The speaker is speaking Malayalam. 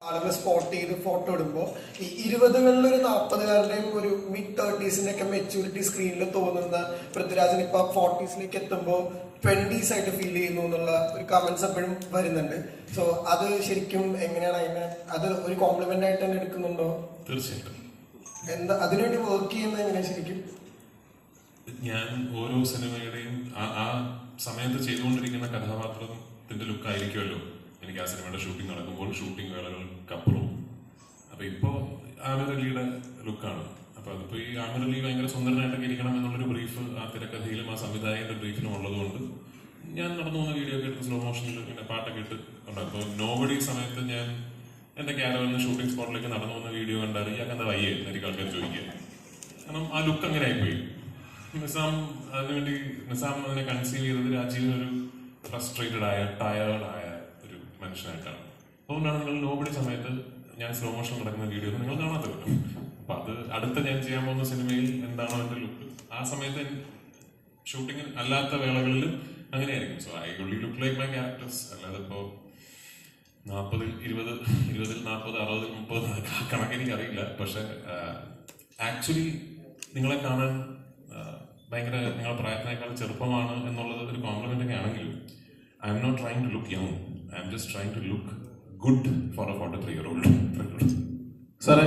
ആളുകൾ സ്പോട്ട് ചെയ്ത് ഫോട്ടോ ഇടുമ്പോൾ ഈ 20കളിൽ ഒരു 40കാരുടെയും ഒരു മിഡ് 30s ഒക്കെ മെച്യൂരിറ്റി സ്ക്രീനിൽ തോന്നുന്ന പൃഥ്വിരാജിന് ഇപ്പൊ 40s എത്തുമ്പോൾ 20s ആയിട്ട് ഫീൽ ചെയ്യുന്നു എന്നുള്ള ഒരു കമന്റ്സ് എപ്പോഴും വരുന്നുണ്ട്. സോ അത് ശരിക്കും എങ്ങനെയാണ് അതിനെ അത് ഒരു കോംപ്ലിമെന്റ് ആയിട്ട് തന്നെ എടുക്കുന്നുണ്ടോ? തീർച്ചയായിട്ടും. എന്താ അതിനുവേണ്ടി വർക്ക് ചെയ്യുന്നത് എങ്ങനെയാ ശരിക്കും? ഞാൻ ഓരോ സിനിമയുടെയും ആ സമയത്ത് ചെയ്തുകൊണ്ടിരിക്കുന്ന കഥാപാത്രത്തിന്റെ ലുക്ക് ആയിരിക്കുമല്ലോ എനിക്ക് ആ സിനിമയുടെ ഷൂട്ടിംഗ് നടക്കുമ്പോൾ ഷൂട്ടിംഗ് വേളകൾക്കപ്പുറം. അപ്പൊ ഇപ്പോ ആമിർ അലിയുടെ ലുക്കാണ്. അപ്പൊ അതിപ്പോ ഈ ആമിർ അലി ഭയങ്കര സുന്ദരനായിട്ടൊക്കെ ഇരിക്കണം എന്നുള്ളൊരു ബ്രീഫ് ആ തിരക്കഥയിലും ആ സംവിധായകന്റെ ബ്രീഫിലും ഉള്ളതുകൊണ്ട് ഞാൻ നടന്നു പോകുന്ന വീഡിയോ ഒക്കെ എടുത്ത് സ്ലോ മോഷനിൽ പിന്നെ പാട്ടൊക്കെ ഇട്ട് ഉണ്ടാകും. അപ്പോൾ നോബഡി സമയത്ത് ഞാൻ എന്റെ ക്യാരവലിന് ഷൂട്ടിംഗ് സ്പോട്ടിലേക്ക് നടന്നു പോകുന്ന വീഡിയോ കണ്ടാൽ ഇയാൾക്ക് എന്താ വയ്യേ എനിക്ക് ആൾക്കാർ ചോദിക്കുക. കാരണം ആ ലുക്ക് അങ്ങനെ ആയിപ്പോയി. നിസാം അതിനുവേണ്ടി നിസാം അതിനെ കൺസീവ് ചെയ്തത് രാജീവിന് ഒരു ഫ്രസ്ട്രേറ്റഡ് ആയ ടയേർഡ് ആയ ഒരു മനുഷ്യനായിട്ടാണ്. അതുകൊണ്ടാണ് നിങ്ങൾ നോബഡി സമയത്ത് ഞാൻ സ്ലോ മോഷൻ നടക്കുന്ന വീഡിയോ നിങ്ങൾ കാണാത്തത്. അപ്പൊ അത് അടുത്ത ഞാൻ ചെയ്യാൻ പോകുന്ന സിനിമയിൽ എന്താണോ എന്റെ ലുക്ക് ആ സമയത്ത് ഷൂട്ടിംഗ് അല്ലാത്ത വേളകളിലും അങ്ങനെയായിരിക്കും. So I only look like my characters. അല്ലാതെ ഇപ്പോ 40, 20, 20, 40, 60, 30 കണക്കെനിക്ക് അറിയില്ല. പക്ഷെ ആക്ച്വലി നിങ്ങളെ കാണാൻ ഭയങ്കര നിങ്ങളുടെ പ്രായത്തിനേക്കാൾ ചെറുപ്പമാണ് എന്നുള്ളത് ഒരു കോംപ്ലിമെന്റ് ഒക്കെ ആണെങ്കിലും I am not trying to look young. I am just trying to look good for a 43-year-old. സാറേ